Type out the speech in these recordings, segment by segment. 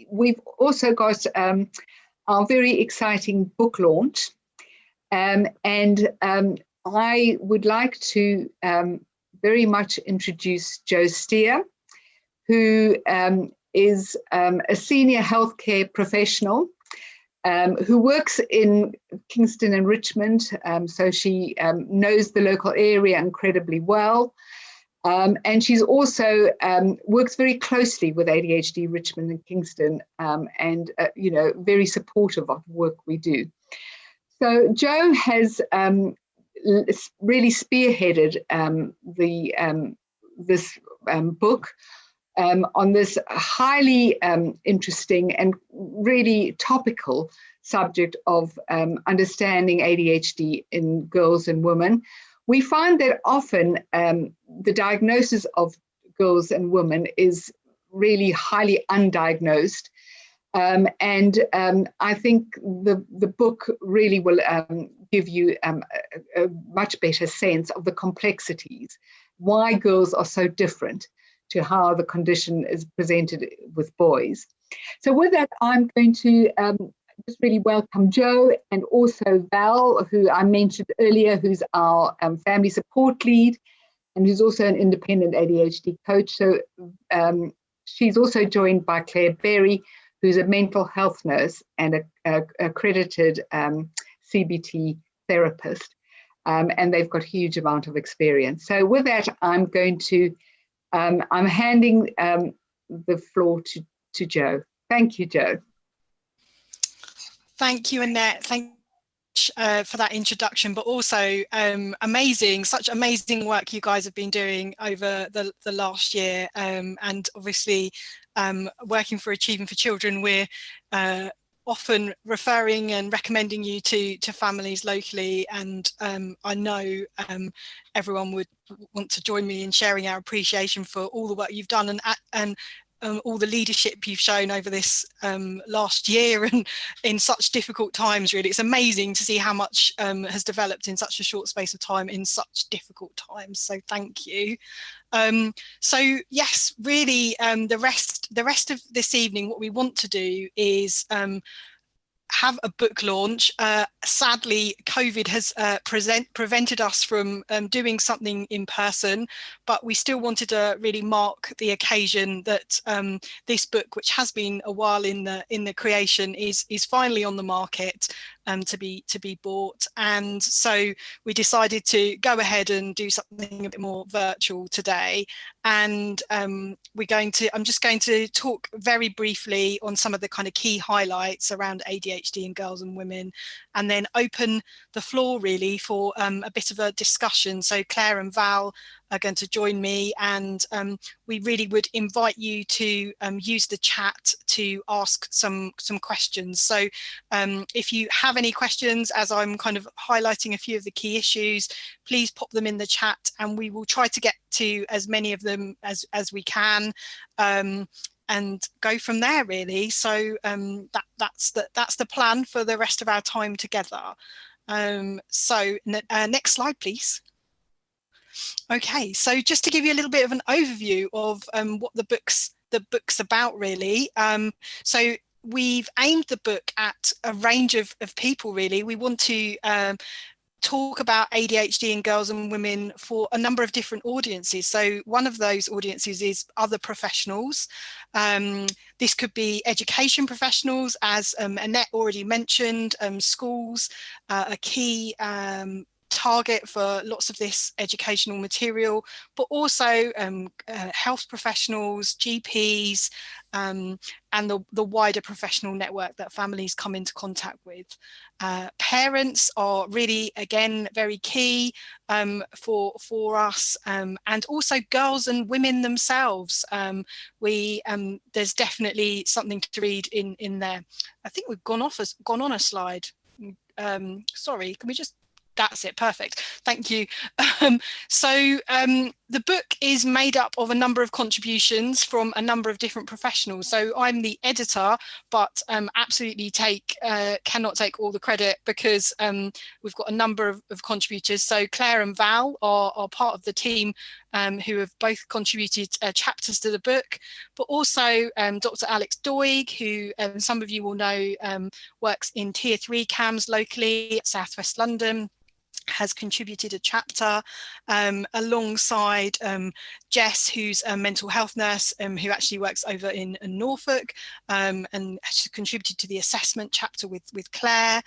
we've also got our very exciting book launch. And I would like to very much introduce Jo Steer, who is a senior healthcare professional who works in Kingston and Richmond. So she knows the local area incredibly well. And she's also works very closely with ADHD Richmond and Kingston, and very supportive of the work we do. So Jo has really spearheaded this book on this highly interesting and really topical subject of understanding ADHD in girls and women. We find that often the diagnosis of girls and women is really highly undiagnosed. And I think the book really will give you a much better sense of the complexities, why girls are so different to how the condition is presented with boys. So with that, I'm going to just really welcome Jo, and also Val, who I mentioned earlier, who's our family support lead, and who's also an independent ADHD coach. So she's also joined by Claire Berry, who's a mental health nurse and a accredited CBT therapist. And they've got a huge amount of experience. So with that, I'm going to, I'm handing the floor to Jo. Thank you, Jo. Thank you, Annette. Thank you for that introduction, but also such amazing work you guys have been doing over the last year. And obviously working for Achieving for Children, we're often referring and recommending you to families locally, and I know everyone would want to join me in sharing our appreciation for all the work you've done and all the leadership you've shown over this last year and in such difficult times. Really, it's amazing to see how much has developed in such a short space of time in such difficult times, so thank you. So yes, really, the rest of this evening, what we want to do is have a book launch. Sadly, COVID has prevented us from doing something in person, but we still wanted to really mark the occasion that this book, which has been a while in the creation, is finally on the market to be bought. And so we decided to go ahead and do something a bit more virtual today. And I'm just going to talk very briefly on some of the kind of key highlights around ADHD in girls and women, and then open the floor really for a bit of a discussion. So Claire and Val are going to join me, and we really would invite you to use the chat to ask some questions. So if you have any questions, as I'm kind of highlighting a few of the key issues, please pop them in the chat and we will try to get to as many of them as we can, and go from there really. So that's the plan for the rest of our time together. So next slide, please. Okay, so just to give you a little bit of an overview of what the book's about really. So we've aimed the book at a range of people really. We want to talk about ADHD in girls and women for a number of different audiences. So one of those audiences is other professionals. This could be education professionals, as Annette already mentioned. Schools are key target for lots of this educational material, but also health professionals, GPs, and the wider professional network that families come into contact with. Parents are really, again, very key for us, and also girls and women themselves. There's definitely something to read in there. I think we've gone on a slide. Sorry, can we just... That's it, perfect, thank you. So the book is made up of a number of contributions from a number of different professionals. So I'm the editor, but absolutely cannot take all the credit, because we've got a number of contributors. So Claire and Val are part of the team who have both contributed chapters to the book, but also Dr. Alex Doig, who some of you will know works in Tier 3 CAMS locally at South West London, has contributed a chapter alongside Jess, who's a mental health nurse who actually works over in Norfolk, and has contributed to the assessment chapter with Claire,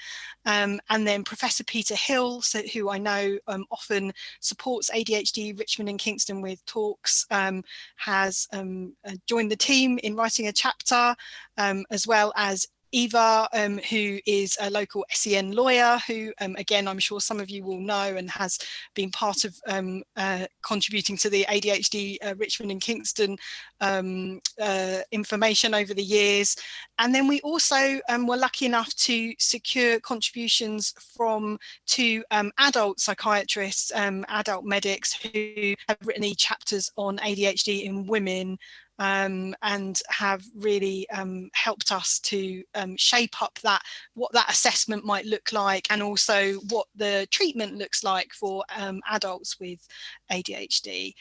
and then Professor Peter Hill, who I know often supports ADHD Richmond and Kingston with talks, has joined the team in writing a chapter, as well as Eva, who is a local SEN lawyer, who again I'm sure some of you will know and has been part of contributing to the ADHD Richmond and Kingston information over the years. And then we also were lucky enough to secure contributions from two adult psychiatrists, adult medics, who have written these chapters on ADHD in women, and have really helped us to shape up what that assessment might look like, and also what the treatment looks like for adults with ADHD.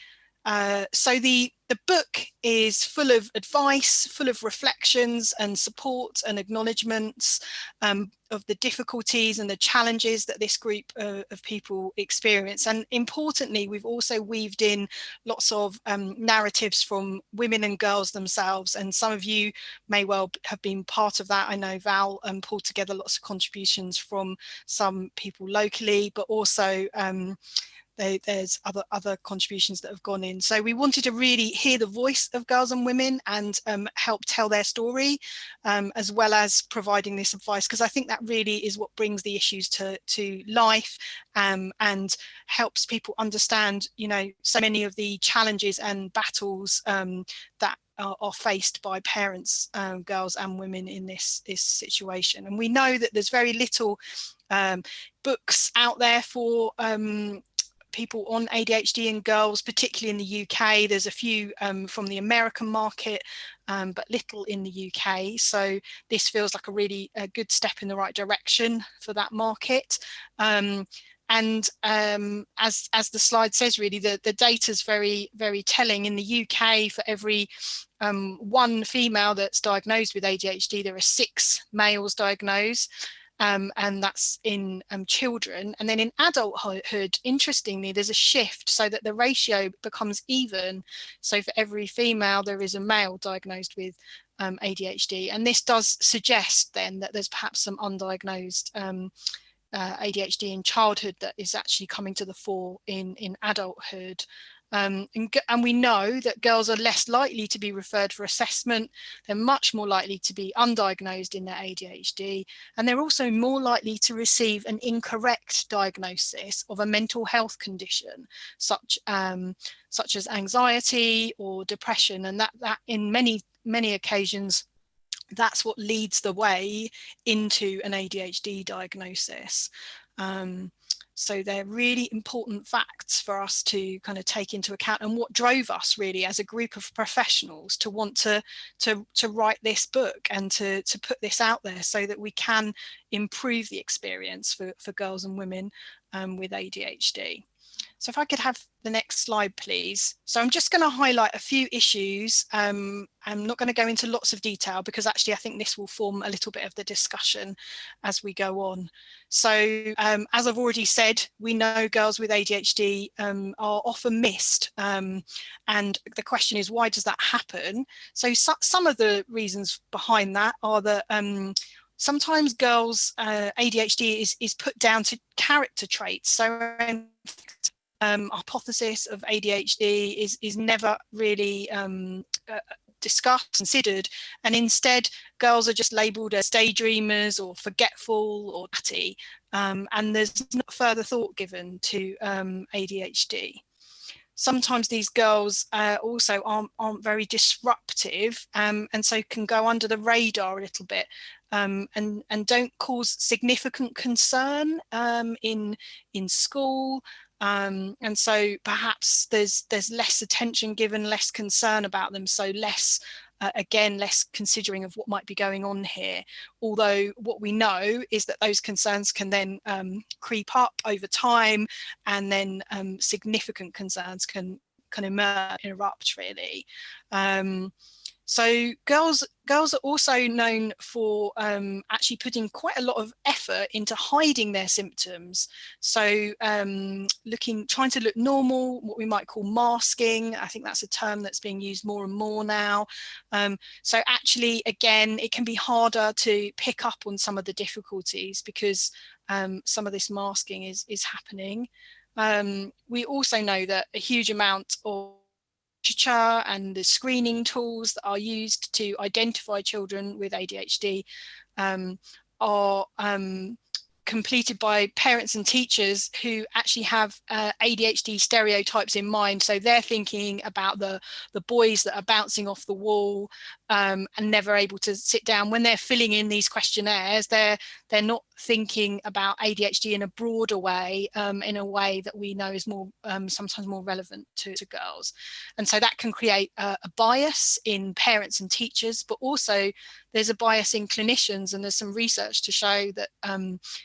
So the book is full of advice, full of reflections and support and acknowledgements of the difficulties and the challenges that this group of people experience. And importantly, we've also weaved in lots of narratives from women and girls themselves. And some of you may well have been part of that. I know Val pulled together lots of contributions from some people locally, but also there's other contributions that have gone in. So we wanted to really hear the voice of girls and women and help tell their story, as well as providing this advice, because I think that really is what brings the issues to life, and helps people understand, you know, so many of the challenges and battles that are faced by parents, girls and women in this situation. And we know that there's very little books out there for people on ADHD and girls, particularly in the UK. There's a few from the American market, but little in the UK. So this feels like a really good step in the right direction for that market. And as the slide says, really, the data is very, very telling. In the UK, for every one female that's diagnosed with ADHD, there are 6 males diagnosed. And that's in children. And then in adulthood, interestingly, there's a shift so that the ratio becomes even. So for every female, there is a male diagnosed with ADHD. And this does suggest then that there's perhaps some undiagnosed ADHD in childhood that is actually coming to the fore in adulthood. And we know that girls are less likely to be referred for assessment. They're much more likely to be undiagnosed in their ADHD, and they're also more likely to receive an incorrect diagnosis of a mental health condition, such as anxiety or depression, and that in many occasions, that's what leads the way into an ADHD diagnosis. So they're really important facts for us to kind of take into account, and what drove us really as a group of professionals to want to write this book and to put this out there so that we can improve the experience for girls and women with ADHD. So if I could have the next slide, please. So I'm just going to highlight a few issues. I'm not going to go into lots of detail because actually I think this will form a little bit of the discussion as we go on. So as I've already said, we know girls with ADHD are often missed. And the question is, why does that happen? So some of the reasons behind that are that sometimes girls' ADHD is put down to character traits. So hypothesis of ADHD is never really discussed, considered, and instead girls are just labelled as daydreamers or forgetful or chatty, and there's not further thought given to ADHD. Sometimes these girls also aren't very disruptive, and so can go under the radar a little bit, and don't cause significant concern in school. And so perhaps there's less attention given, less concern about them, so less considering of what might be going on here. Although what we know is that those concerns can then creep up over time, and then significant concerns can erupt really. So girls are also known for actually putting quite a lot of effort into hiding their symptoms. So trying to look normal, what we might call masking. I think that's a term that's being used more and more now. So actually, again, it can be harder to pick up on some of the difficulties because some of this masking is happening. We also know that a huge amount of literature and the screening tools that are used to identify children with ADHD are completed by parents and teachers who actually have ADHD stereotypes in mind. So they're thinking about the boys that are bouncing off the wall and never able to sit down. When they're filling in these questionnaires, they're not thinking about ADHD in a broader way, in a way that we know is more sometimes more relevant to girls. And so that can create a bias in parents and teachers, but also there's a bias in clinicians, and there's some research to show that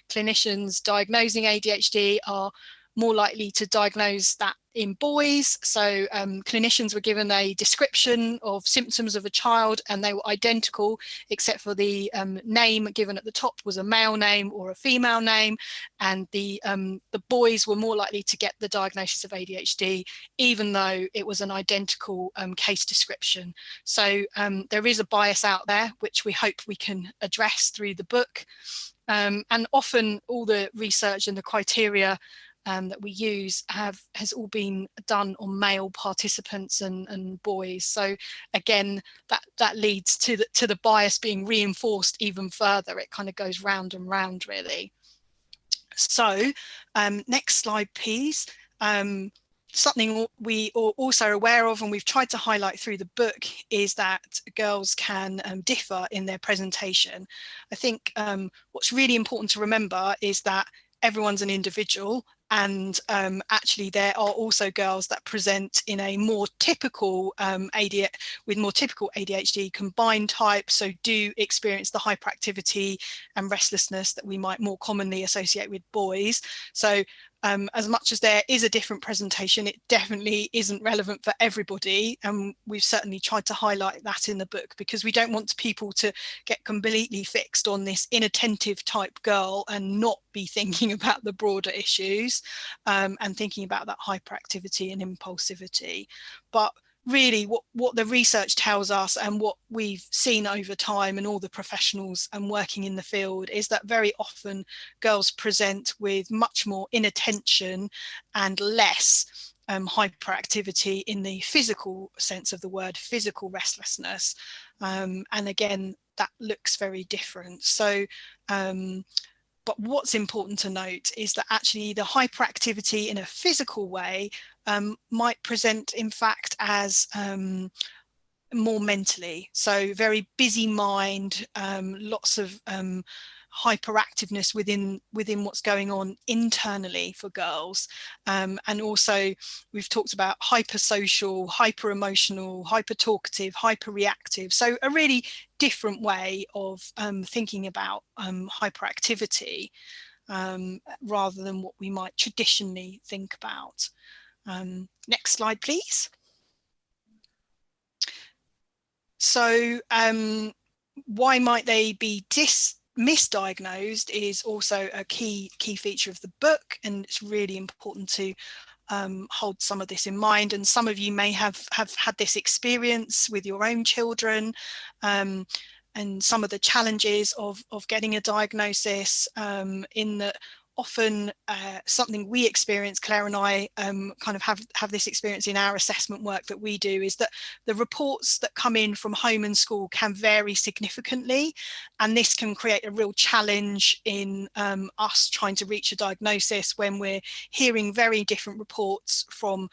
clinicians diagnosing ADHD are more likely to diagnose that in boys. So clinicians were given a description of symptoms of a child and they were identical, except for the name given at the top was a male name or a female name, and the boys were more likely to get the diagnosis of ADHD even though it was an identical case description. So there is a bias out there which we hope we can address through the book, and often all the research and the criteria that we use has all been done on male participants and boys. So again, that leads to the bias being reinforced even further. It kind of goes round and round really. So next slide, please. Something we are also aware of and we've tried to highlight through the book is that girls can differ in their presentation. I think what's really important to remember is that everyone's an individual, and actually there are also girls that present in a more typical with more typical ADHD combined type, so do experience the hyperactivity and restlessness that we might more commonly associate with boys. So as much as there is a different presentation, it definitely isn't relevant for everybody, and we've certainly tried to highlight that in the book because we don't want people to get completely fixed on this inattentive type girl and not be thinking about the broader issues and thinking about that hyperactivity and impulsivity. But really what the research tells us and what we've seen over time and all the professionals and working in the field is that very often girls present with much more inattention and less hyperactivity in the physical sense of the word, physical restlessness. And again, that looks very different. So but what's important to note is that actually the hyperactivity in a physical way might present in fact as more mentally. So very busy mind, lots of hyperactiveness within what's going on internally for girls. And also we've talked about hypersocial, hyper emotional, hyper talkative, hyper reactive. So a really different way of thinking about hyperactivity rather than what we might traditionally think about. Next slide, please. So why might they be misdiagnosed is also a key feature of the book, and it's really important to hold some of this in mind. And some of you may have had this experience with your own children, and some of the challenges of getting a diagnosis in that often something we experience, Claire and I kind of have this experience in our assessment work that we do, is that the reports that come in from home and school can vary significantly, and this can create a real challenge in us trying to reach a diagnosis when we're hearing very different reports from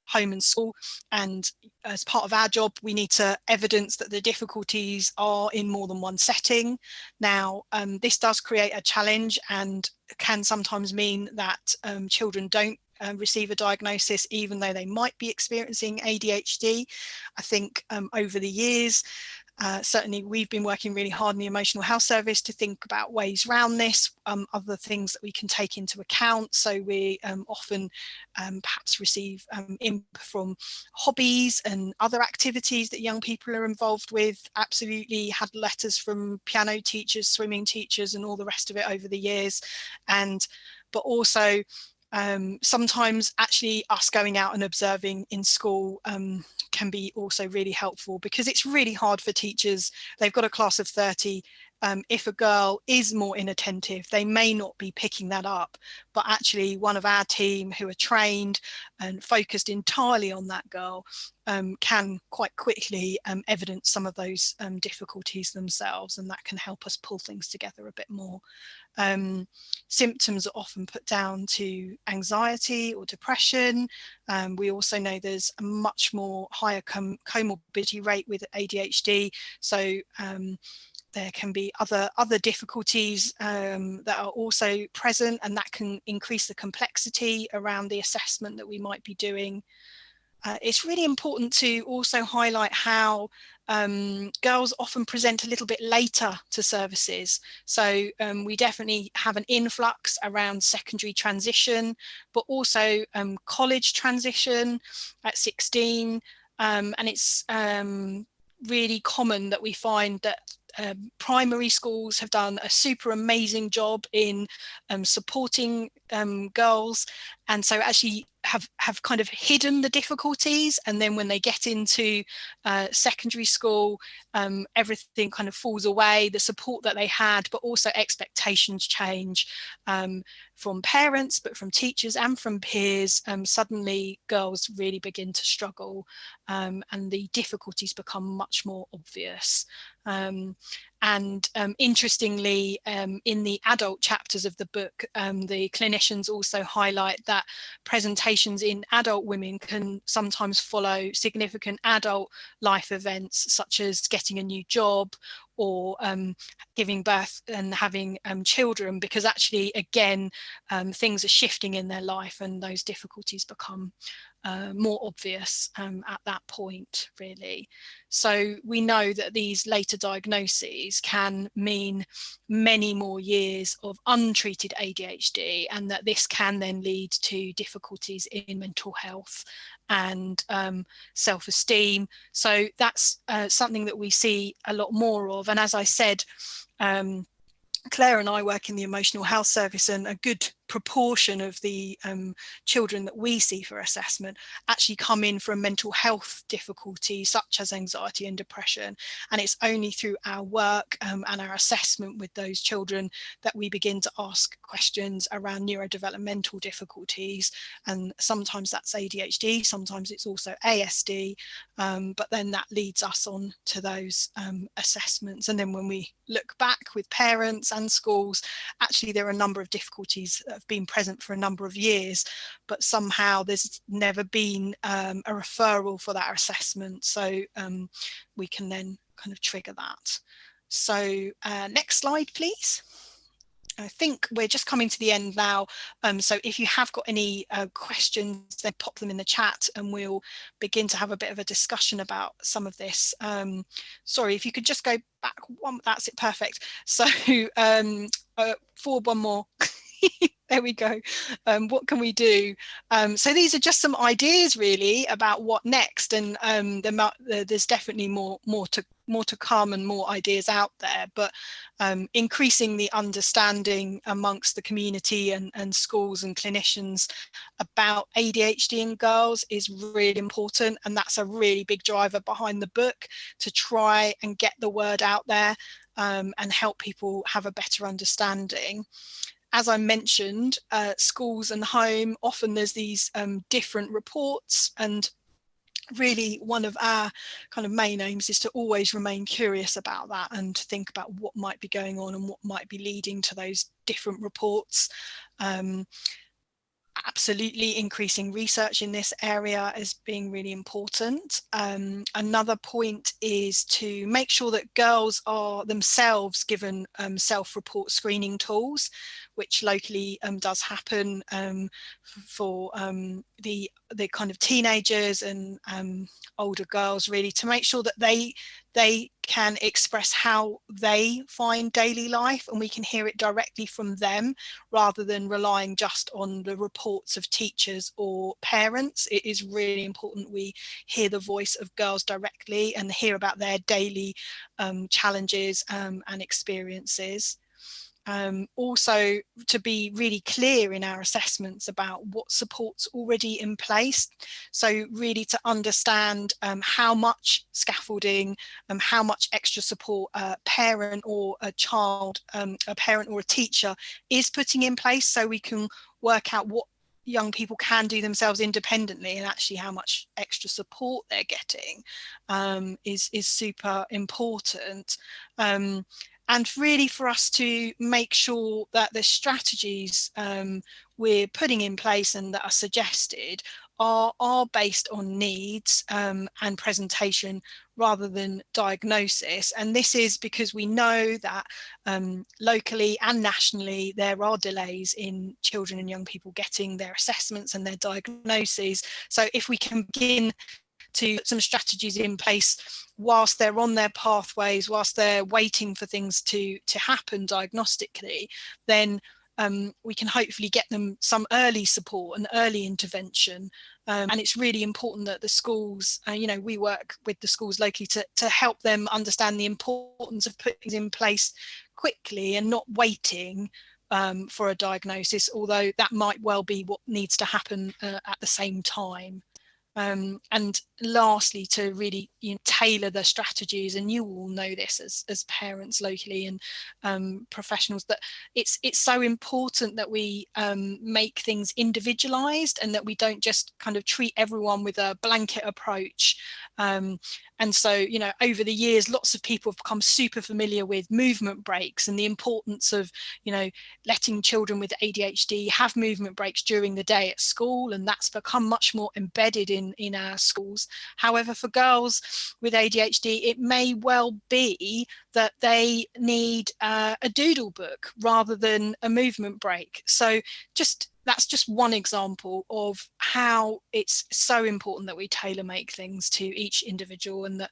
home and school. And as part of our job, we need to evidence that the difficulties are in more than one setting. Now, this does create a challenge and can sometimes mean that children don't receive a diagnosis even though they might be experiencing ADHD. I think over the years, Certainly we've been working really hard in the emotional health service to think about ways around this, other things that we can take into account. So we often perhaps receive input from hobbies and other activities that young people are involved with. Absolutely had letters from piano teachers, swimming teachers and all the rest of it over the years. But also sometimes actually us going out and observing in school can be also really helpful, because it's really hard for teachers. They've got a class of 30. If a girl is more inattentive, they may not be picking that up, but actually one of our team who are trained and focused entirely on that girl can quite quickly evidence some of those difficulties themselves, and that can help us pull things together a bit more. Symptoms are often put down to anxiety or depression. We also know there's a much more higher comorbidity rate with ADHD. So there can be other difficulties that are also present, and that can increase the complexity around the assessment that we might be doing. It's really important to also highlight how girls often present a little bit later to services. So we definitely have an influx around secondary transition, but also college transition at 16. And it's really common that we find that primary schools have done a super amazing job in supporting girls, and so actually have kind of hidden the difficulties, and then when they get into secondary school, everything kind of falls away, the support that they had, but also expectations change from parents, but from teachers and from peers. Suddenly girls really begin to struggle, and the difficulties become much more obvious. Interestingly, in the adult chapters of the book, the clinicians also highlight that presentations in adult women can sometimes follow significant adult life events, such as getting a new job or giving birth and having children, because actually, again, things are shifting in their life and those difficulties become more obvious at that point, really. So we know that these later diagnoses can mean many more years of untreated ADHD, and that this can then lead to difficulties in mental health and self-esteem. So that's something that we see a lot more of. And as I said, Claire and I work in the emotional health service, and a good proportion of the children that we see for assessment actually come in from mental health difficulties such as anxiety and depression. And it's only through our work and our assessment with those children that we begin to ask questions around neurodevelopmental difficulties. And sometimes that's ADHD, sometimes it's also ASD, but then that leads us on to those assessments. And then when we look back with parents and schools, actually there are a number of difficulties that have been present for a number of years, but somehow there's never been a referral for that assessment. So we can then kind of trigger that. So next slide, please. I think we're just coming to the end now. So if you have got any questions, then pop them in the chat and we'll begin to have a bit of a discussion about some of this. Sorry, if you could just go back one, that's it, perfect. So forward one more. There we go. What can we do? So these are just some ideas really about what next, and there's definitely more to come and more ideas out there, but increasing the understanding amongst the community and schools and clinicians about ADHD in girls is really important, and that's a really big driver behind the book, to try and get the word out there and help people have a better understanding. As I mentioned, schools and home, often there's these different reports, and really one of our kind of main aims is to always remain curious about that and to think about what might be going on and what might be leading to those different reports. Absolutely increasing research in this area as being really important. Another point is to make sure that girls are themselves given self-report screening tools. which locally does happen for the kind of teenagers and older girls, really, to make sure that they can express how they find daily life, and we can hear it directly from them rather than relying just on the reports of teachers or parents. It is really important we hear the voice of girls directly and hear about their daily challenges and experiences. Also, to be really clear in our assessments about what support's already in place. So really to understand how much scaffolding, how much extra support a parent or a child, a parent or a teacher is putting in place, so we can work out what young people can do themselves independently, and actually how much extra support they're getting is super important. And really for us to make sure that the strategies we're putting in place and that are suggested are based on needs and presentation rather than diagnosis. And this is because we know that locally and nationally there are delays in children and young people getting their assessments and their diagnoses. So if we can begin to put some strategies in place whilst they're on their pathways, whilst they're waiting for things to happen diagnostically, then we can hopefully get them some early support and early intervention. And it's really important that the schools, we work with the schools locally to help them understand the importance of putting things in place quickly and not waiting for a diagnosis, although that might well be what needs to happen at the same time. And lastly, to really tailor the strategies, and you all know this as parents locally and professionals, that it's so important that we make things individualized and that we don't just kind of treat everyone with a blanket approach. And so, over the years, lots of people have become super familiar with movement breaks and the importance of, letting children with ADHD have movement breaks during the day at school. And that's become much more embedded in our schools. However, for girls with ADHD, it may well be that they need a doodle book rather than a movement break. So that's just one example of how it's so important that we tailor make things to each individual and that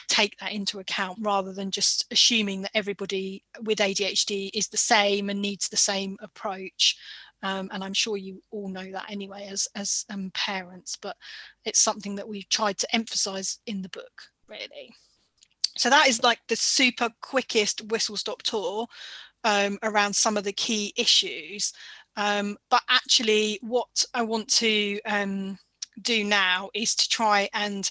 take that into account rather than just assuming that everybody with ADHD is the same and needs the same approach. And I'm sure you all know that anyway as parents, but it's something that we've tried to emphasize in the book, really. So that is like the super quickest whistle-stop tour around some of the key issues. But actually what I want to do now is to try and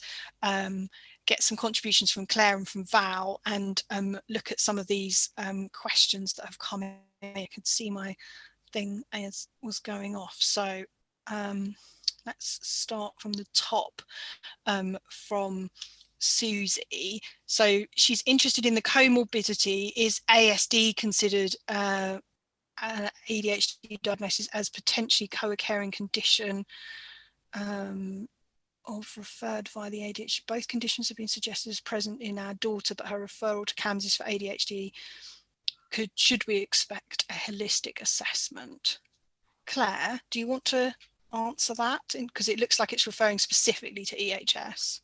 get some contributions from Claire and from Val and look at some of these questions that have come in. I could see my thing was going off. So let's start from the top from Susie. So she's interested in the comorbidity. Is ASD considered ADHD diagnosis as potentially co-occurring condition of referred via the ADHD? Both conditions have been suggested as present in our daughter, but her referral to CAMHS is for ADHD. Should we expect a holistic assessment? Claire, do you want to answer that? Because it looks like it's referring specifically to EHS.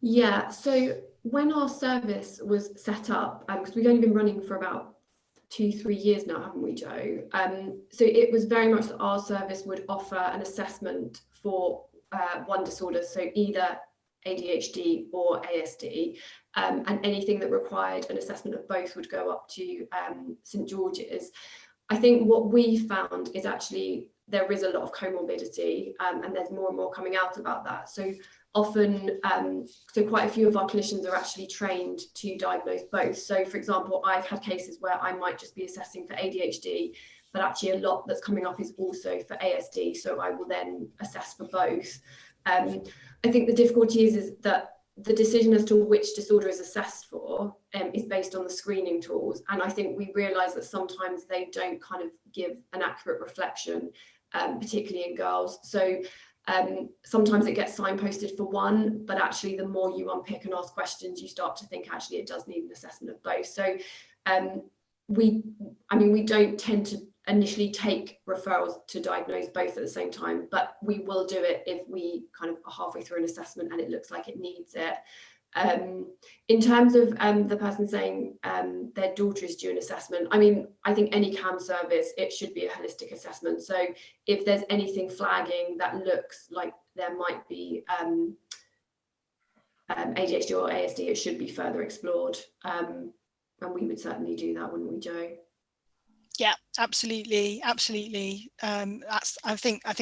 Yeah, so when our service was set up, because we've only been running for about 2-3 years now, haven't we, Jo? So it was very much that our service would offer an assessment for one disorder, so either ADHD or ASD, and anything that required an assessment of both would go up to St George's. I think what we found is actually there is a lot of comorbidity, and there's more and more coming out about that. So often, so quite a few of our clinicians are actually trained to diagnose both. So for example, I've had cases where I might just be assessing for ADHD, but actually a lot that's coming up is also for ASD. So I will then assess for both. I think the difficulty is that the decision as to which disorder is assessed for is based on the screening tools. And I think we realise that sometimes they don't kind of give an accurate reflection, particularly in girls. So sometimes it gets signposted for one, but actually the more you unpick and ask questions, you start to think actually it does need an assessment of both. So we don't tend to initially take referrals to diagnose both at the same time, but we will do it if we kind of are halfway through an assessment and it looks like it needs it. In terms of the person saying their daughter is due an assessment, I mean, I think any CAM service, it should be a holistic assessment. So if there's anything flagging that looks like there might be ADHD or ASD, it should be further explored. And we would certainly do that, wouldn't we, Jo? Yeah, absolutely. I think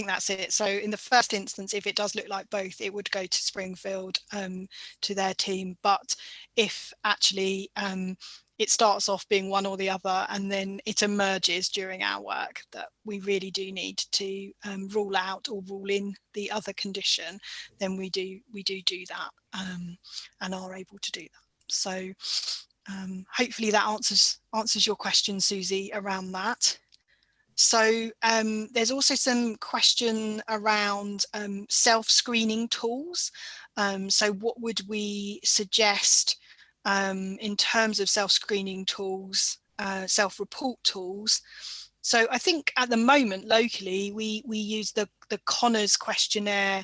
that's it. So in the first instance, if it does look like both, it would go to Springfield, to their team. But if actually it starts off being one or the other, and then it emerges during our work that we really do need to rule out or rule in the other condition, then we do that, and are able to do that. So hopefully that answers your question, Susie, around that. So there's also some question around self-screening tools. So what would we suggest in terms of self-screening tools, self-report tools? So I think at the moment locally we use the Connors questionnaire,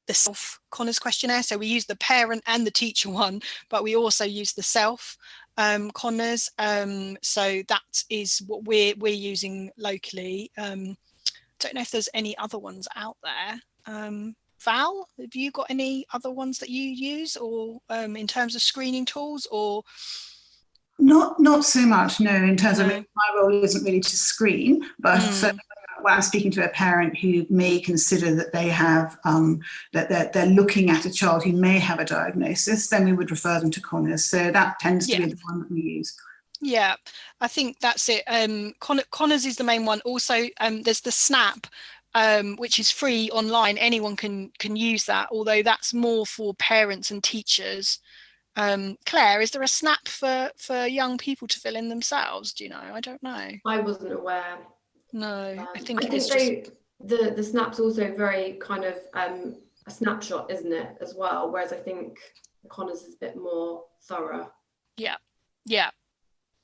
the self Connors questionnaire. So we use the parent and the teacher one, but we also use the self Connors. So that is what we're using locally. Don't know if there's any other ones out there. Val, have you got any other ones that you use, or in terms of screening tools, or? Not so much, no, in terms of, my role isn't really to screen, but when I'm speaking to a parent who may consider that they have, that they're looking at a child who may have a diagnosis, then we would refer them to Connors. So that tends to be the one that we use. Yeah, I think that's it. Connors is the main one. Also, there's the SNAP, which is free online. Anyone can use that, although that's more for parents and teachers. Claire, is there a SNAP for young people to fill in themselves? Do you know? I don't know. I wasn't aware. No, I think the SNAP's also very kind of a snapshot, isn't it, as well? Whereas I think Connors is a bit more thorough. Yeah,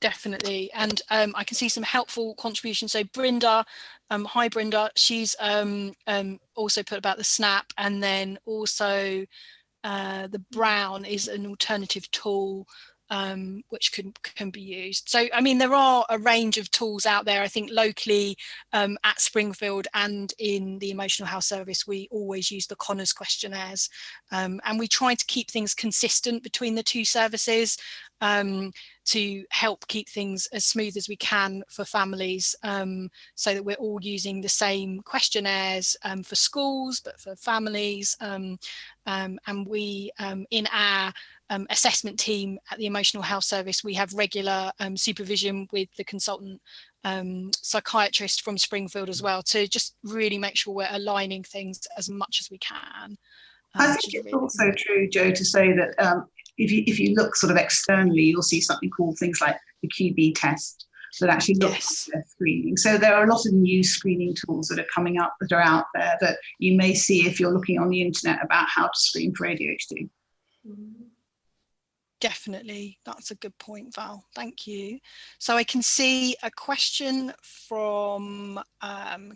definitely. And I can see some helpful contributions. So Brenda, hi Brenda, she's also put about the SNAP, and then also the Brown is an alternative tool which can be used. So I mean, there are a range of tools out there. I think locally at Springfield and in the emotional health service, we always use the Connors questionnaires, and we try to keep things consistent between the two services to help keep things as smooth as we can for families, so that we're all using the same questionnaires for schools, but for families, and we in our assessment team at the emotional health service, we have regular supervision with the consultant psychiatrist from Springfield as well, to just really make sure we're aligning things as much as we can. I think it's also true, Jo, to say that if you look sort of externally, you'll see something called things like the QB test that actually look at their screening. So there are a lot of new screening tools that are coming up, that are out there, that you may see if you're looking on the internet about how to screen for ADHD. Definitely, that's a good point, Val. Thank you. So I can see a question from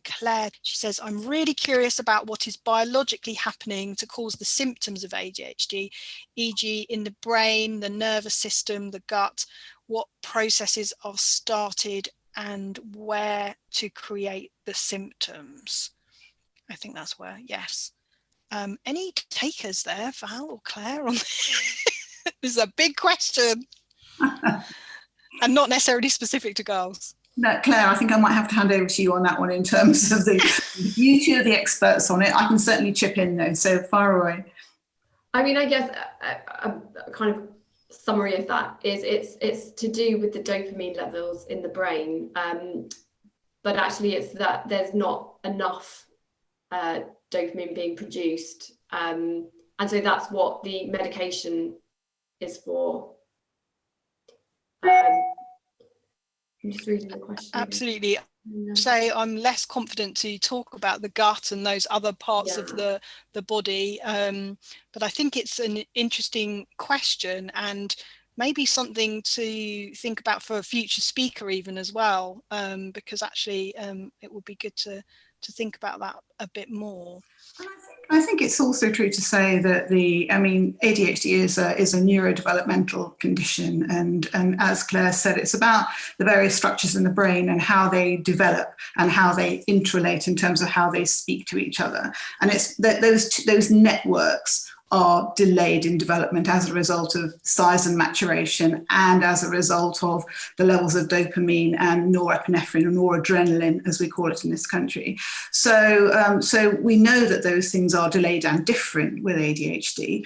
Claire. She says, I'm really curious about what is biologically happening to cause the symptoms of ADHD, e.g. in the brain, the nervous system, the gut. What processes are started and where to create the symptoms? I think that's where, yes. Any takers there, Val or Claire, on this is a big question and not necessarily specific to girls. No, Claire, I think I might have to hand over to you on that one in terms of you two are the experts on it. I can certainly chip in though, so far away. I mean, I guess a kind of summary of that is it's to do with the dopamine levels in the brain, but actually it's that there's not enough dopamine being produced, and so that's what the medication is for. I'm just reading the question. Absolutely. Say I'm less confident to talk about the gut and those other parts of the body, but I think it's an interesting question, and maybe something to think about for a future speaker even as well, because actually it would be good to think about that a bit more. And I think it's also true to say that ADHD is a neurodevelopmental condition, and as Claire said, it's about the various structures in the brain and how they develop and how they interrelate in terms of how they speak to each other. And it's that those networks are delayed in development as a result of size and maturation, and as a result of the levels of dopamine and norepinephrine, or noradrenaline, as we call it in this country. So we know that those things are delayed and different with ADHD.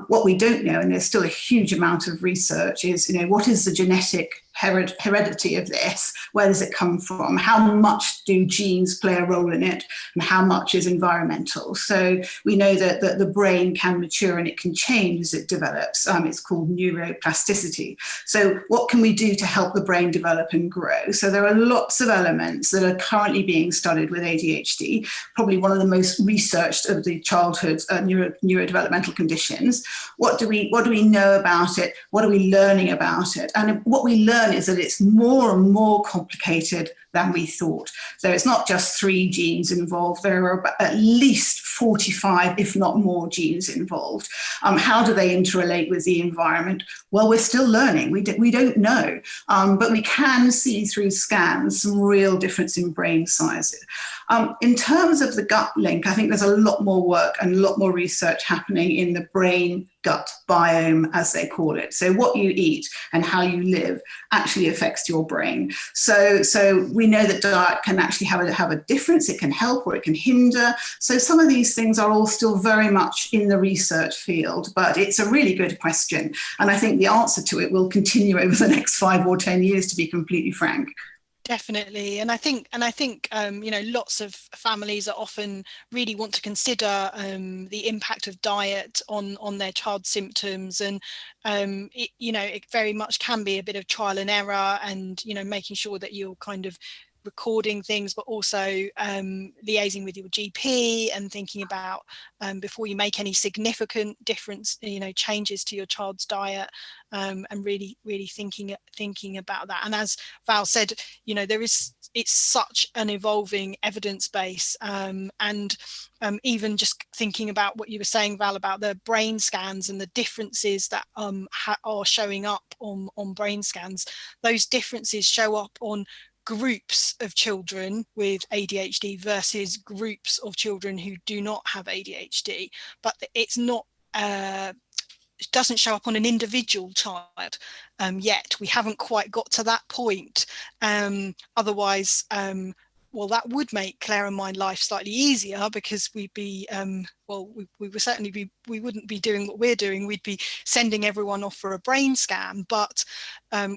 What we don't know, and there's still a huge amount of research, is what is the genetic heredity of this? Where does it come from? How much do genes play a role in it, and how much is environmental? So we know that the brain can mature and it can change as it develops. It's called neuroplasticity. So what can we do to help the brain develop and grow? So there are lots of elements that are currently being studied with ADHD, probably one of the most researched of the childhood neurodevelopmental conditions. What do we know about it? What are we learning about it? And what we learn is that it's more and more complicated than we thought. So it's not just 3 genes involved. There are at least 45, if not more, genes involved. How do they interrelate with the environment? Well, we're still learning. We don't know, but we can see through scans some real difference in brain sizes. In terms of the gut link, I think there's a lot more work and a lot more research happening in the brain-gut biome, as they call it. So what you eat and how you live actually affects your brain. So we know that diet can actually have a difference. It can help or it can hinder. So some of these things are all still very much in the research field, but it's a really good question. And I think the answer to it will continue over the next 5 or 10 years, to be completely frank. Definitely. And I think lots of families are often really want to consider the impact of diet on their child's symptoms, and it very much can be a bit of trial and error, and making sure that you're kind of recording things, but also liaising with your GP and thinking about before you make any significant difference, changes to your child's diet, and really thinking about that. And as Val said, it's such an evolving evidence base, and even just thinking about what you were saying, Val, about the brain scans and the differences that are showing up on brain scans. Those differences show up on groups of children with ADHD versus groups of children who do not have ADHD, but it's not it doesn't show up on an individual child yet. We haven't quite got to that point. Otherwise, well, that would make Claire and my life slightly easier, because we'd be we would certainly we wouldn't be doing what we're doing. We'd be sending everyone off for a brain scan, but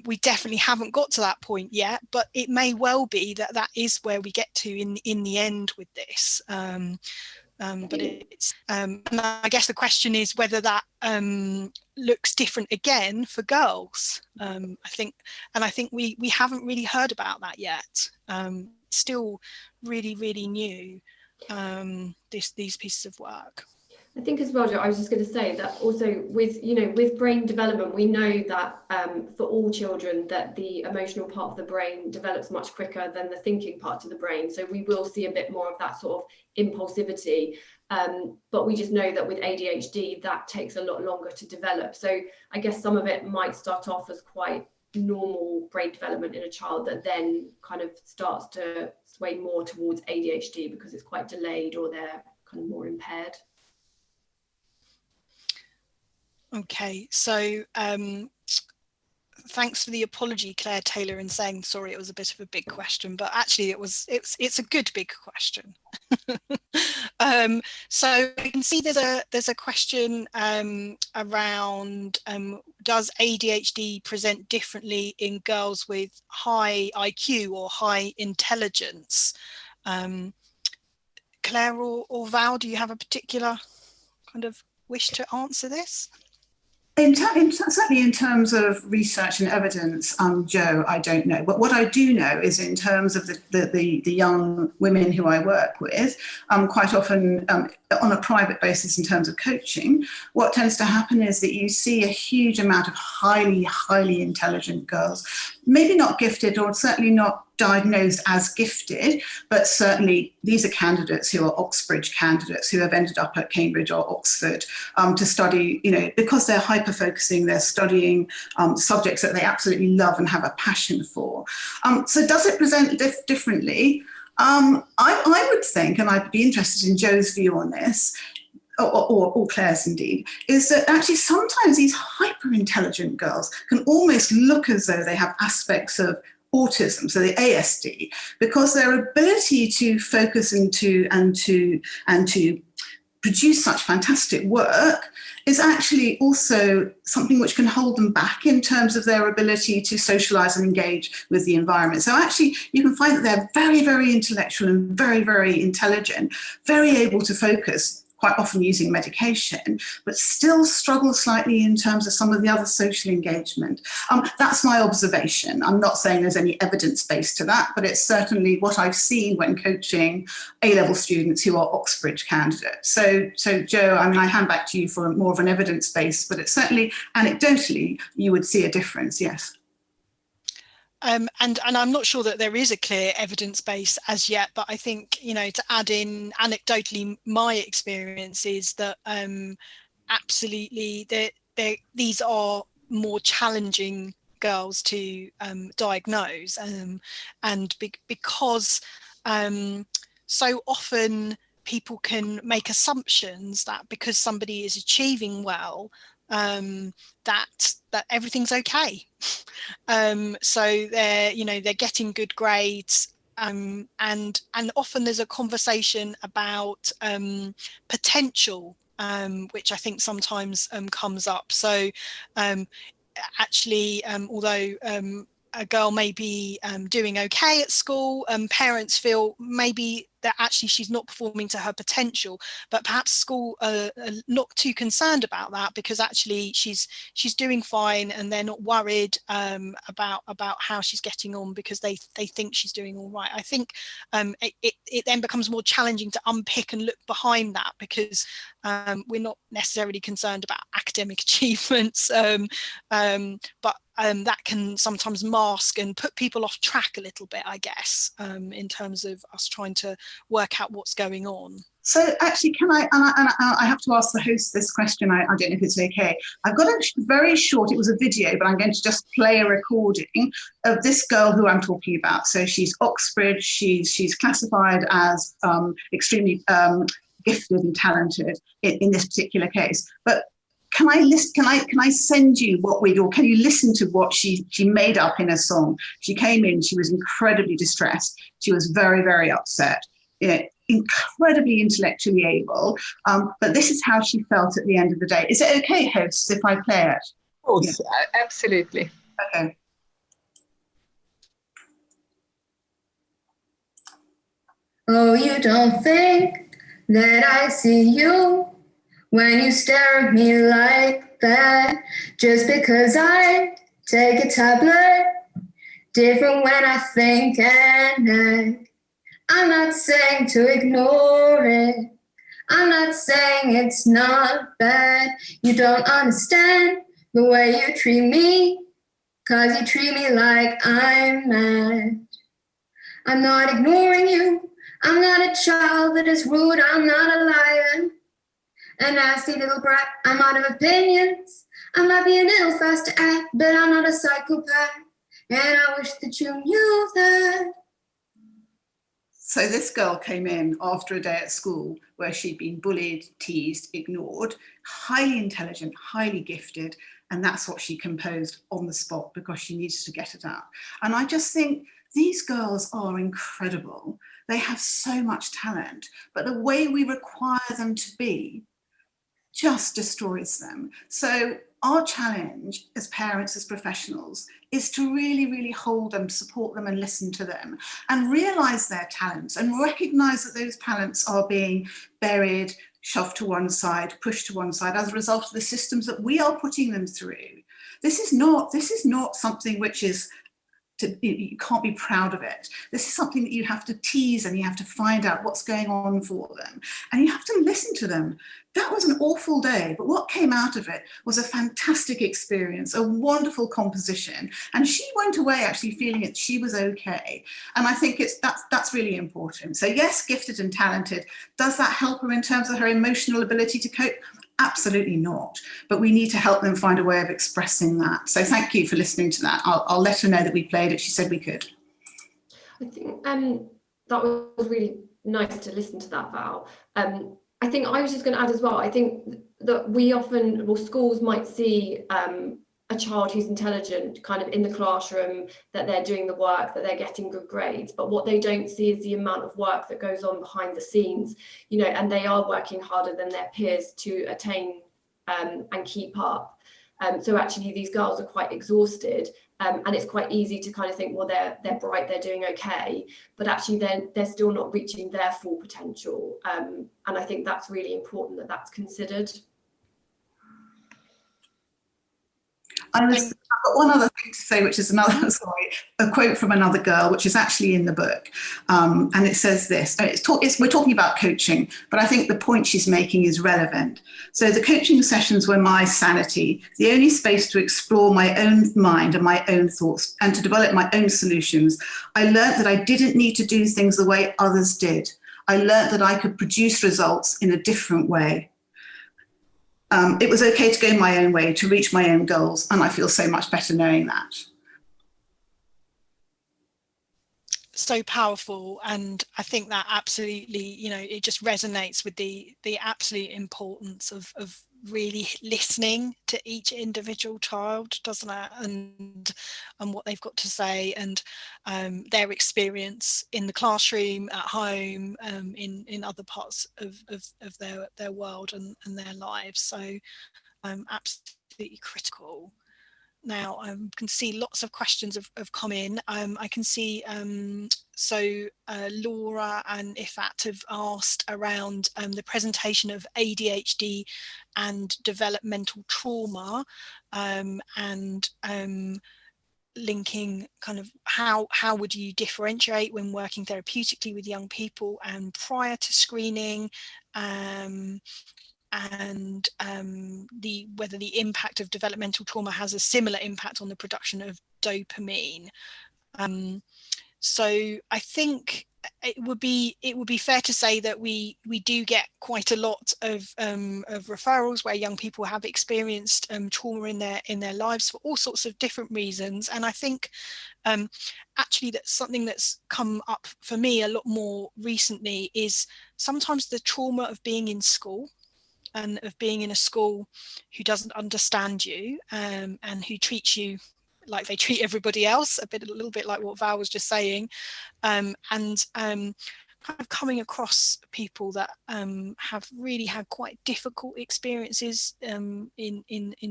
we definitely haven't got to that point yet. But it may well be that is where we get to in the end with this. But it's and I guess the question is whether that looks different again for girls. I think we haven't really heard about that yet. Still really new, these pieces of work. I think as well, Jo, I was just going to say that also with brain development, we know that for all children that the emotional part of the brain develops much quicker than the thinking part of the brain. So we will see a bit more of that sort of impulsivity. But we just know that with ADHD, that takes a lot longer to develop. So I guess some of it might start off as quite normal brain development in a child that then kind of starts to sway more towards ADHD because it's quite delayed or they're kind of more impaired. Okay, so thanks for the apology, Claire Taylor, in saying sorry it was a bit of a big question, but actually it's a good big question. So you can see there's a question around does ADHD present differently in girls with high IQ or high intelligence? Claire or Val, do you have a particular kind of wish to answer this? Certainly in terms of research and evidence, Joe, I don't know. But what I do know is in terms of the young women who I work with, quite often on a private basis in terms of coaching, what tends to happen is that you see a huge amount of highly, highly intelligent girls, maybe not gifted or certainly not diagnosed as gifted, but certainly these are candidates who are Oxbridge candidates who have ended up at Cambridge or Oxford to study, because they're hyper-focusing, they're studying subjects that they absolutely love and have a passion for. So does it present differently? I would think, and I'd be interested in Joe's view on this, or Claire's indeed, is that actually sometimes these hyper-intelligent girls can almost look as though they have aspects of autism, so the ASD, because their ability to focus and to produce such fantastic work is actually also something which can hold them back in terms of their ability to socialize and engage with the environment. So actually you can find that they're very, very intellectual and very, very intelligent, very able to focus, quite often using medication, but still struggle slightly in terms of some of the other social engagement. That's my observation. I'm not saying there's any evidence base to that, but it's certainly what I've seen when coaching A-level students who are Oxbridge candidates. So Joe, I hand back to you for more of an evidence base, but it's certainly anecdotally, you would see a difference, yes. And I'm not sure that there is a clear evidence base as yet, but I think, to add in anecdotally, my experience is that absolutely these are more challenging girls to diagnose, and because so often people can make assumptions that because somebody is achieving well, that everything's okay. So they're getting good grades, and often there's a conversation about potential, which I think sometimes comes up. So actually, although a girl may be doing okay at school, parents feel maybe that actually she's not performing to her potential, but perhaps school are not too concerned about that because actually she's doing fine and they're not worried about how she's getting on because they think she's doing all right. I think it then becomes more challenging to unpick and look behind that because we're not necessarily concerned about academic achievements, but that can sometimes mask and put people off track a little bit, I guess, in terms of us trying to work out what's going on. So actually, can I have to ask the host this question, I don't know if it's okay. I've got a very short, it was a video, but I'm going to just play a recording of this girl who I'm talking about. So she's Oxbridge, she's classified as extremely gifted and talented in this particular case. But can I send you what or can you listen to what she made up in a song? She came in, she was incredibly distressed. She was very, very upset, incredibly intellectually able. But this is how she felt at the end of the day. Is it okay, hosts, if I play it? Of course, yeah. Absolutely. Okay. Oh, you don't think that I see you when you stare at me like that, just because I take a tablet, different when I think and act. I'm not saying to ignore it. I'm not saying it's not bad. You don't understand the way you treat me, 'cause you treat me like I'm mad. I'm not ignoring you. I'm not a child that is rude. I'm not a liar. A nasty little brat, I'm out of opinions. I might be a little fast to act, but I'm not a psychopath. And I wish that you knew that. So this girl came in after a day at school where she'd been bullied, teased, ignored, highly intelligent, highly gifted, and that's what she composed on the spot because she needed to get it out. And I just think these girls are incredible. They have so much talent, but the way we require them to be just destroys them. So our challenge as parents, as professionals, is to really, really hold them, support them and listen to them and realize their talents and recognize that those talents are being buried, shoved to one side, pushed to one side as a result of the systems that we are putting them through. This is not something which is, you can't be proud of it. This is something that you have to tease, and you have to find out what's going on for them, and you have to listen to them. That was an awful day, but what came out of it was a fantastic experience, a wonderful composition, and she went away actually feeling that she was okay. And I think that's really important. So yes, gifted and talented. Does that help her in terms of her emotional ability to cope? Absolutely not. But we need to help them find a way of expressing that. So thank you for listening to that. I'll let her know that we played it. She said we could. I think that was really nice to listen to that, Val. I think I was just going to add as well, I think that we often, well, schools might see a child who's intelligent kind of in the classroom, that they're doing the work, that they're getting good grades, but what they don't see is the amount of work that goes on behind the scenes, you know, and they are working harder than their peers to attain and keep up. So actually these girls are quite exhausted, and it's quite easy to kind of think, well, they're bright, they're doing okay, but actually they're still not reaching their full potential. And I think that's really important that that's considered. I've got one other thing to say, which is another, a quote from another girl, which is actually in the book. And it says this, we're talking about coaching, but I think the point she's making is relevant. So the coaching sessions were my sanity, the only space to explore my own mind and my own thoughts and to develop my own solutions. I learned that I didn't need to do things the way others did. I learned that I could produce results in a different way. It was okay to go my own way, to reach my own goals, and I feel so much better knowing that. So powerful, and I think that absolutely, you know, it just resonates with the absolute importance of really listening to each individual child, doesn't it, and what they've got to say, and their experience in the classroom, at home, in other parts of their world and their lives. So absolutely critical. Now I can see lots of questions have come in. I can see Laura and Ifat have asked around the presentation of ADHD and developmental trauma, and linking kind of how would you differentiate when working therapeutically with young people and prior to screening, and whether the impact of developmental trauma has a similar impact on the production of dopamine. So I think it would be fair to say that we do get quite a lot of referrals where young people have experienced trauma in their lives for all sorts of different reasons. And I think actually that's something that's come up for me a lot more recently, is sometimes the trauma of being in school, and of being in a school who doesn't understand you, and who treats you like they treat everybody else, a little bit like what Val was just saying, and kind of coming across people that have really had quite difficult experiences in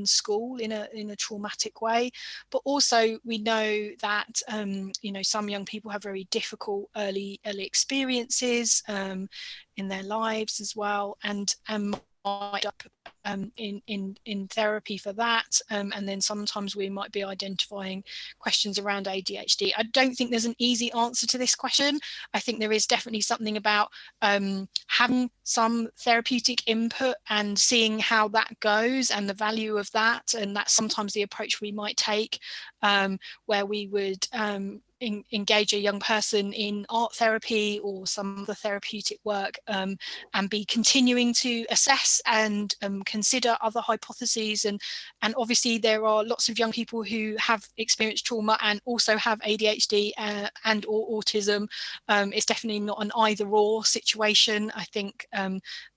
school in a traumatic way. But also we know that you know, some young people have very difficult early experiences in their lives as well, and up in therapy for that, and then sometimes we might be identifying questions around ADHD. I don't think there's an easy answer to this question. I think there is definitely something about having some therapeutic input and seeing how that goes and the value of that, and that's sometimes the approach we might take, where we would engage a young person in art therapy or some other therapeutic work, and be continuing to assess and consider other hypotheses. And obviously there are lots of young people who have experienced trauma and also have ADHD and or autism. It's definitely not an either or situation. I think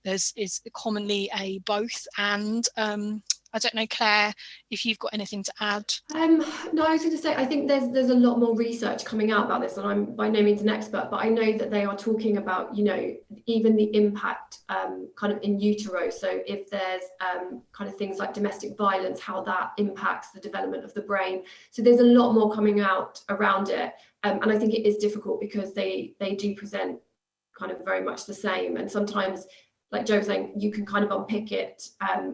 there's commonly a both and. I don't know, Claire, if you've got anything to add. No, I was going to say, I think there's a lot more research coming out about this, and I'm by no means an expert, but I know that they are talking about, you know, even the impact kind of in utero. So if there's kind of things like domestic violence, how that impacts the development of the brain. So there's a lot more coming out around it. And I think it is difficult because they do present kind of very much the same. And sometimes, like Joe was saying, you can kind of unpick it.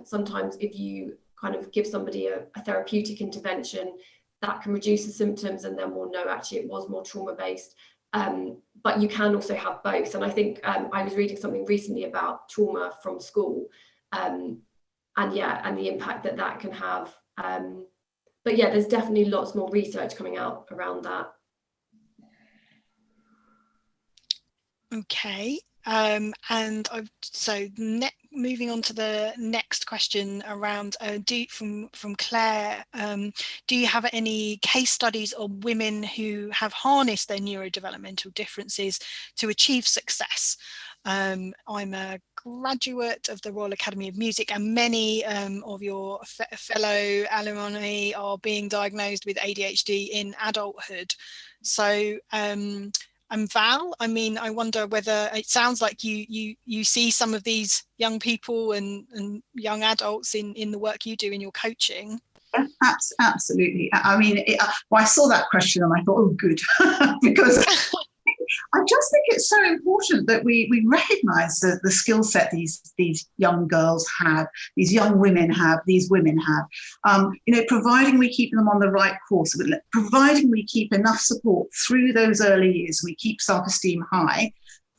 Sometimes if you kind of give somebody a therapeutic intervention, that can reduce the symptoms, and then we'll know actually it was more trauma-based. But you can also have both. And I think I was reading something recently about trauma from school, and the impact that can have. But yeah, there's definitely lots more research coming out around that. Okay. Moving on to the next question around from Claire, do you have any case studies of women who have harnessed their neurodevelopmental differences to achieve success? I'm a graduate of the Royal Academy of Music, and many of your fellow alumni are being diagnosed with ADHD in adulthood. So Val, I mean, I wonder whether it sounds like you see some of these young people and young adults in the work you do in your coaching. Absolutely. I mean, I saw that question and I thought, oh, good, because I just think it's so important that we recognise the skill set these young girls have, these young women have, these women have. Providing we keep them on the right course, providing we keep enough support through those early years, we keep self-esteem high,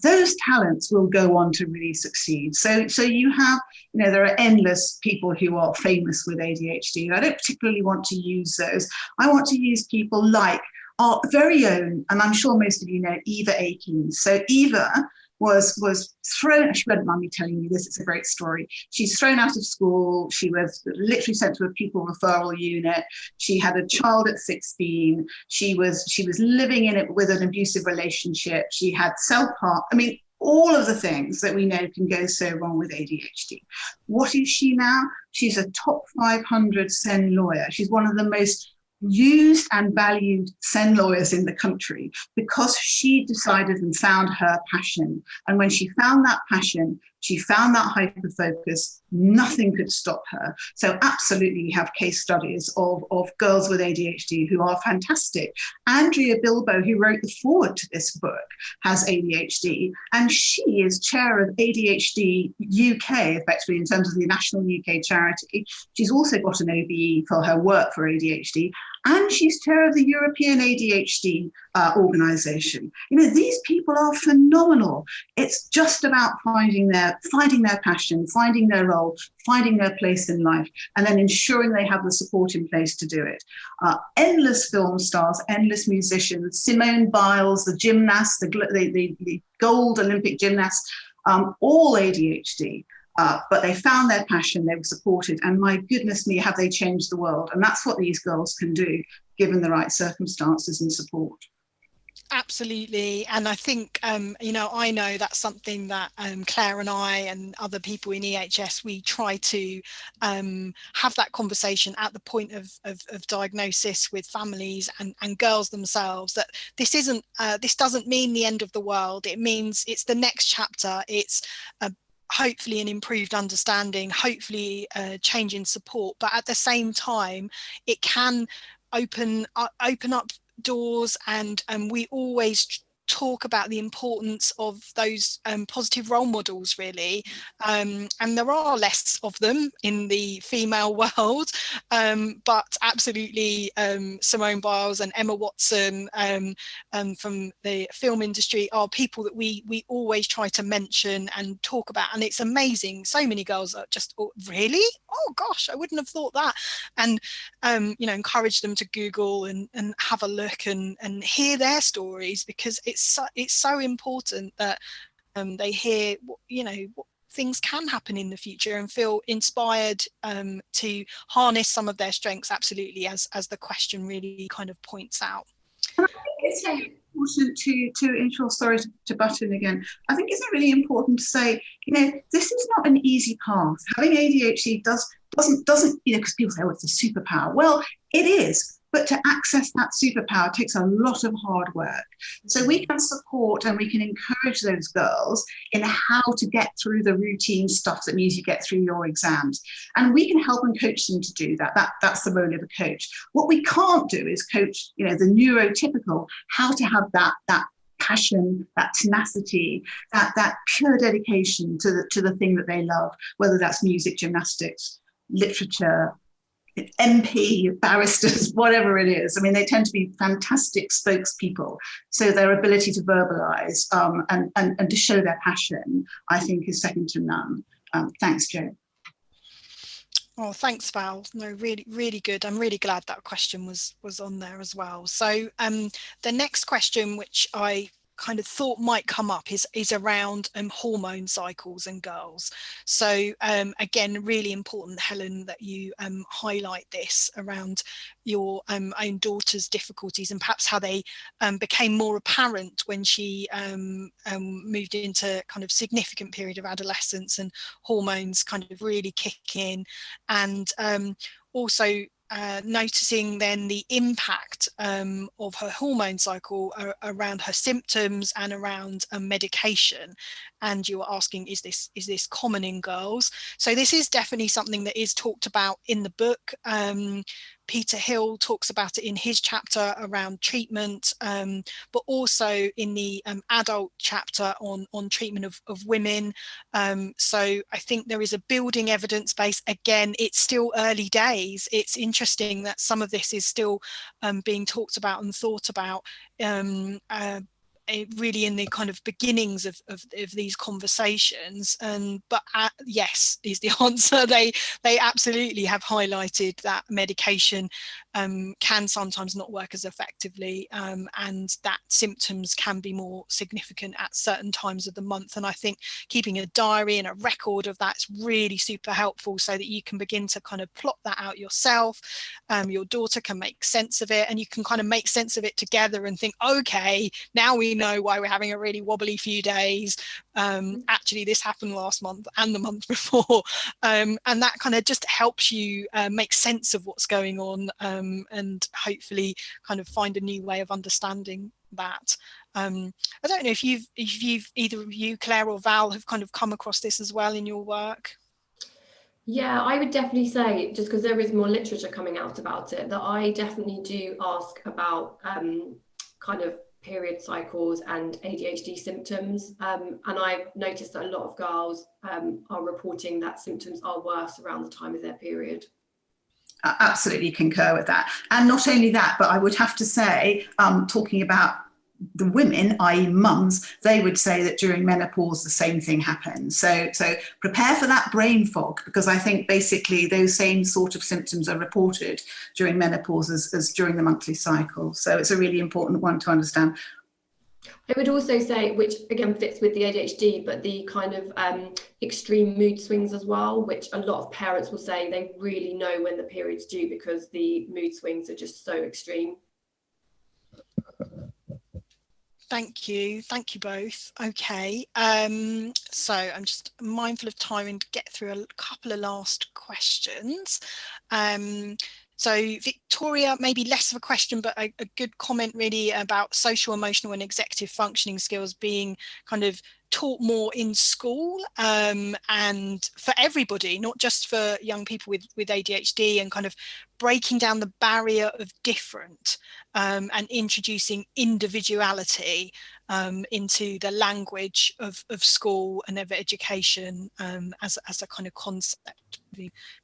those talents will go on to really succeed. So you have, there are endless people who are famous with ADHD. I don't particularly want to use those. I want to use people like our very own, and I'm sure most of you know, Eva Akins. So Eva was thrown, she won't mind me telling you this, it's a great story. She's thrown out of school. She was literally sent to a pupil referral unit. She had a child at 16. She was living in it with an abusive relationship. She had self-harm. I mean, all of the things that we know can go so wrong with ADHD. What is she now? She's a top 500 SEN lawyer. She's one of the most used and valued SEN lawyers in the country because she decided and found her passion. And when she found that passion, she found that hyper focus, nothing could stop her. So absolutely we have case studies of girls with ADHD who are fantastic. Andrea Bilbo, who wrote the foreword to this book, has ADHD, and she is chair of ADHD UK, effectively, in terms of the national UK charity. She's also got an OBE for her work for ADHD, and she's chair of the European ADHD organisation. These people are phenomenal. It's just about finding their passion, finding their role, finding their place in life, and then ensuring they have the support in place to do it. Endless film stars, endless musicians, Simone Biles, the gymnast, the gold Olympic gymnast, all ADHD. But they found their passion, they were supported, and my goodness me, have they changed the world. And that's what these girls can do, given the right circumstances and support. Absolutely. And I think, I know that's something that Claire and I and other people in EHS, we try to have that conversation at the point of diagnosis with families and girls themselves, that this doesn't mean the end of the world. It means it's the next chapter. It's hopefully an improved understanding, hopefully a change in support, but at the same time, it can open up doors, and we always talk about the importance of those positive role models, really, and there are less of them in the female world, but absolutely Simone Biles and Emma Watson from the film industry are people that we always try to mention and talk about, and it's amazing. So many girls are just, oh, really? Oh gosh, I wouldn't have thought that. And encourage them to Google and have a look and hear their stories, because it's so important that they hear what things can happen in the future and feel inspired to harness some of their strengths. Absolutely, as the question really kind of points out. And I think it's important to ensure, sorry to butt in again, I think it's really important to say, this is not an easy path. Having ADHD doesn't, because people say, oh, it's a superpower. Well, it is. But to access that superpower takes a lot of hard work. So we can support and we can encourage those girls in how to get through the routine stuff that means you get through your exams. And we can help and coach them to do that. That's the role of a coach. What we can't do is coach, the neurotypical, how to have that passion, that tenacity, that pure dedication to the thing that they love, whether that's music, gymnastics, literature, MP, barristers, whatever it is. I mean, they tend to be fantastic spokespeople. So their ability to verbalize and to show their passion, I think, is second to none. Thanks, Jo. Oh, thanks, Val. No, really, really good. I'm really glad that question was on there as well. So the next question, which I kind of thought might come up, is around hormone cycles in girls. So again, really important, Helen, that you highlight this around your own daughter's difficulties and perhaps how they became more apparent when she moved into kind of significant period of adolescence and hormones kind of really kick in, and also noticing then the impact of her hormone cycle around her symptoms and around medication. And you were asking, is this common in girls? So this is definitely something that is talked about in the book. Peter Hill talks about it in his chapter around treatment, but also in the adult chapter on treatment of women. So I think there is a building evidence base. Again, it's still early days. It's interesting that some of this is still being talked about and thought about really in the kind of beginnings of these conversations, but yes is the answer. They absolutely have highlighted that medication can sometimes not work as effectively, and that symptoms can be more significant at certain times of the month. And I think keeping a diary and a record of that's really super helpful, so that you can begin to kind of plot that out yourself. Your daughter can make sense of it, and you can kind of make sense of it together and think, okay, now we know why we're having a really wobbly few days. Actually, this happened last month and the month before, and that kind of just helps you make sense of what's going on, and hopefully kind of find a new way of understanding that. I don't know if you've either of you, Claire or Val, have kind of come across this as well in your work. Yeah, I would definitely say, just because there is more literature coming out about it, that I definitely do ask about kind of period cycles and ADHD symptoms, and I've noticed that a lot of girls are reporting that symptoms are worse around the time of their period. I absolutely concur with that. And not only that, but I would have to say, talking about the women, i.e. mums, they would say that during menopause the same thing happens. So prepare for that brain fog, because I think basically those same sort of symptoms are reported during menopause as during the monthly cycle. So it's a really important one to understand. I would also say, which again fits with the ADHD, but the kind of extreme mood swings as well, which a lot of parents will say they really know when the period's due because the mood swings are just so extreme. Thank you both. Okay, so I'm just mindful of time and get through a couple of last questions. So Victoria, maybe less of a question, but a good comment really about social, emotional and executive functioning skills being kind of taught more in school, and for everybody, not just for young people with ADHD, and kind of breaking down the barrier of different, and introducing individuality into the language of school and of education, as a kind of concept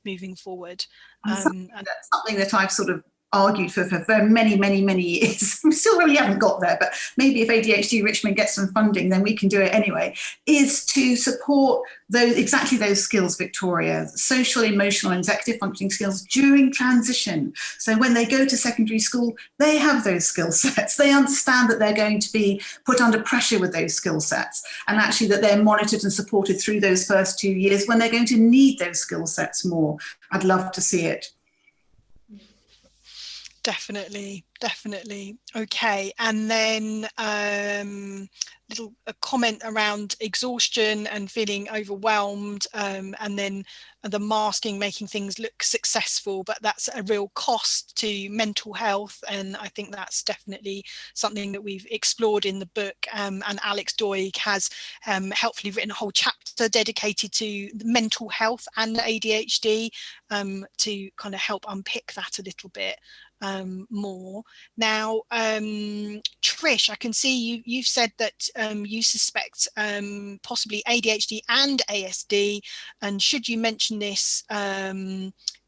moving forward. That's something that I've sort of argued for many years. We still really haven't got there, but maybe if ADHD Richmond gets some funding, then we can do it anyway, is to support exactly those skills, Victoria, social, emotional and executive functioning skills during transition. So when they go to secondary school, they have those skill sets. They understand that they're going to be put under pressure with those skill sets, and actually that they're monitored and supported through those first 2 years when they're going to need those skill sets more. I'd love to see it. Definitely. Okay, and then a comment around exhaustion and feeling overwhelmed, and then the masking making things look successful, but that's a real cost to mental health. And I think that's definitely something that we've explored in the book, and Alex Doig has helpfully written a whole chapter dedicated to mental health and ADHD, to kind of help unpick that a little bit. more. Now, Trish, I can see you've said that you suspect possibly ADHD and ASD, and should you mention this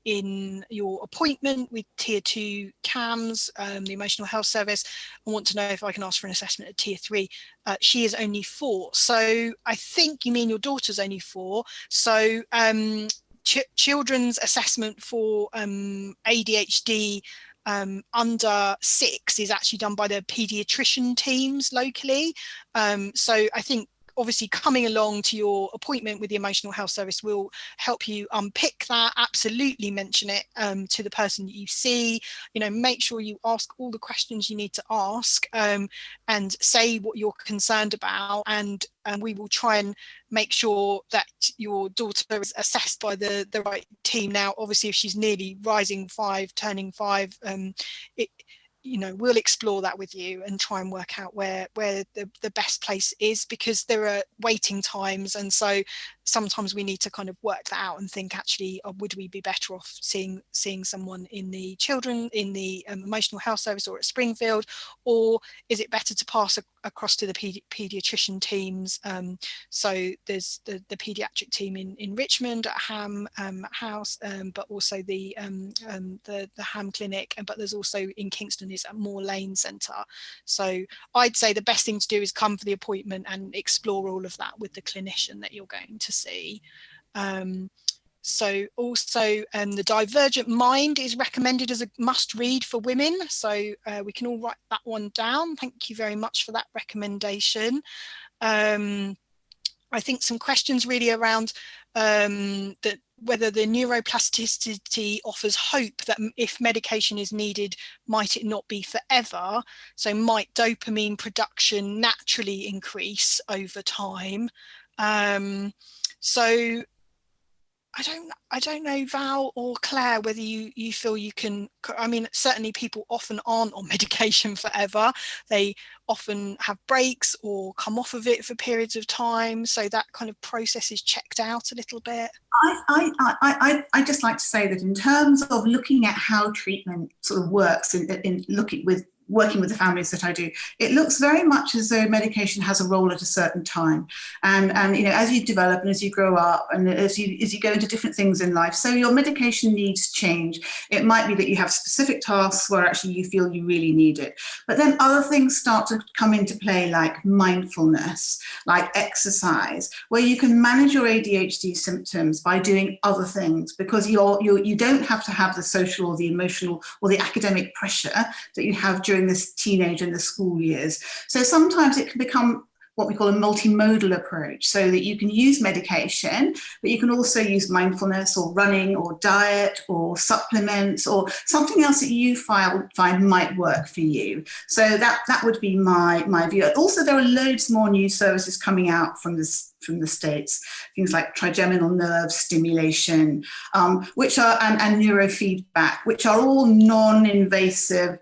in your appointment with Tier 2 CAMS, the Emotional Health Service, I want to know if I can ask for an assessment at Tier 3. She is only 4, so I think you mean your daughter's only 4. So children's assessment for ADHD under 6 is actually done by the paediatrician teams locally. So I think obviously coming along to your appointment with the Emotional Health Service will help you unpick that. Absolutely mention it to the person that you see. You know, make sure you ask all the questions you need to ask, and say what you're concerned about, and we will try and make sure that your daughter is assessed by the right team. Now, obviously, if she's nearly rising 5, turning 5, you know, we'll explore that with you and try and work out where the best place is, because there are waiting times, and so sometimes we need to kind of work that out and think, actually, would we be better off seeing someone in the Emotional Health Service or at Springfield, or is it better to pass across to the paediatrician teams? So there's the paediatric team in Richmond at Ham House, but also the Ham Clinic, but there's also in Kingston is at Moor Lane Centre. So I'd say the best thing to do is come for the appointment and explore all of that with the clinician that you're going to see. So also the Divergent Mind is recommended as a must read for women, so we can all write that one down. Thank you very much for that recommendation. I think some questions really around whether the neuroplasticity offers hope that if medication is needed, might it not be forever? So might dopamine production naturally increase over time? So I don't know, Val or Claire, whether you feel you can. I mean, certainly people often aren't on medication forever. They often have breaks or come off of it for periods of time. So that kind of process is checked out a little bit. I just like to say that in terms of looking at how treatment sort of works in working with the families that I do, it looks very much as though medication has a role at a certain time. And you know, as you develop and as you grow up and as you go into different things in life, so your medication needs change. It might be that you have specific tasks where actually you feel you really need it. But then other things start to come into play, like mindfulness, like exercise, where you can manage your ADHD symptoms by doing other things, because you don't have to have the social or the emotional or the academic pressure that you have during this teenage and the school years. So sometimes it can become what we call a multimodal approach, so that you can use medication, but you can also use mindfulness or running or diet or supplements or something else that you find might work for you. So that would be my view. Also, there are loads more new services coming out from the States, things like trigeminal nerve stimulation, which are and neurofeedback, which are all non-invasive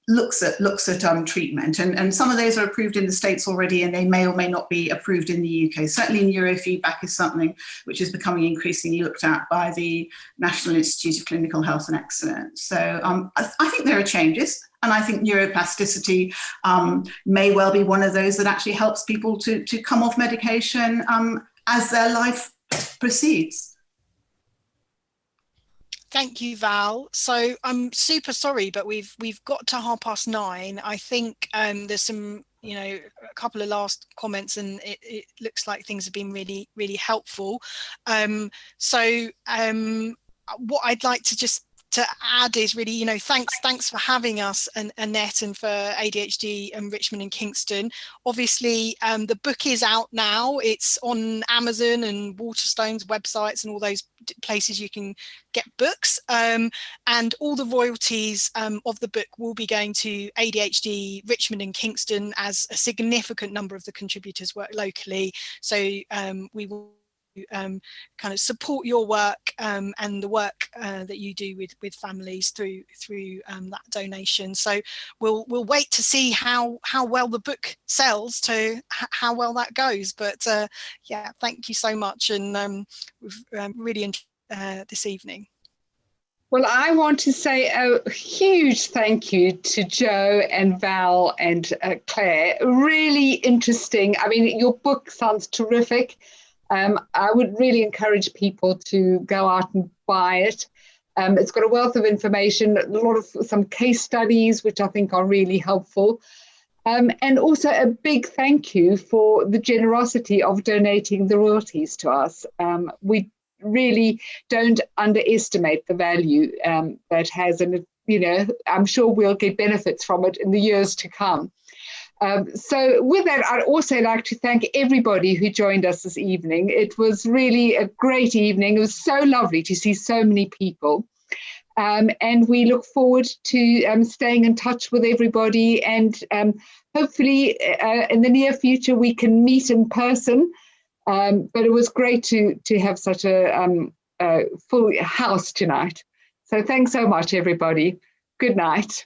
looks at treatment, and some of those are approved in the States already, and they may or may not be approved in the UK. Certainly neurofeedback is something which is becoming increasingly looked at by the National Institute of Clinical Health and Excellence. So I think there are changes, and I think neuroplasticity may well be one of those that actually helps people to come off medication as their life proceeds. Thank you, Val. So I'm super sorry, but we've got to 9:30. I think there's some, you know, a couple of last comments, and it looks like things have been really, really helpful. So what I'd like to just to add is really, you know, thanks for having us, and Annette, and for ADHD and Richmond and Kingston. Obviously, the book is out now. It's on Amazon and Waterstone's websites and all those places you can get books. And all the royalties of the book will be going to ADHD Richmond and Kingston, as a significant number of the contributors work locally. So we will kind of support your work and the work that you do with families through that donation. So we'll wait to see how well the book sells, to how well that goes. But yeah, thank you so much, and we've really enjoyed this evening. Well, I want to say a huge thank you to Jo and Val and Claire. Really interesting. I mean, your book sounds terrific. I would really encourage people to go out and buy it. It's got a wealth of information, a lot of some case studies, which I think are really helpful. And also a big thank you for the generosity of donating the royalties to us. We really don't underestimate the value that has, and I'm sure we'll get benefits from it in the years to come. So with that, I'd also like to thank everybody who joined us this evening. It was really a great evening. It was so lovely to see so many people. And we look forward to staying in touch with everybody, and hopefully in the near future we can meet in person. But it was great to have such a full house tonight. So thanks so much, everybody. Good night.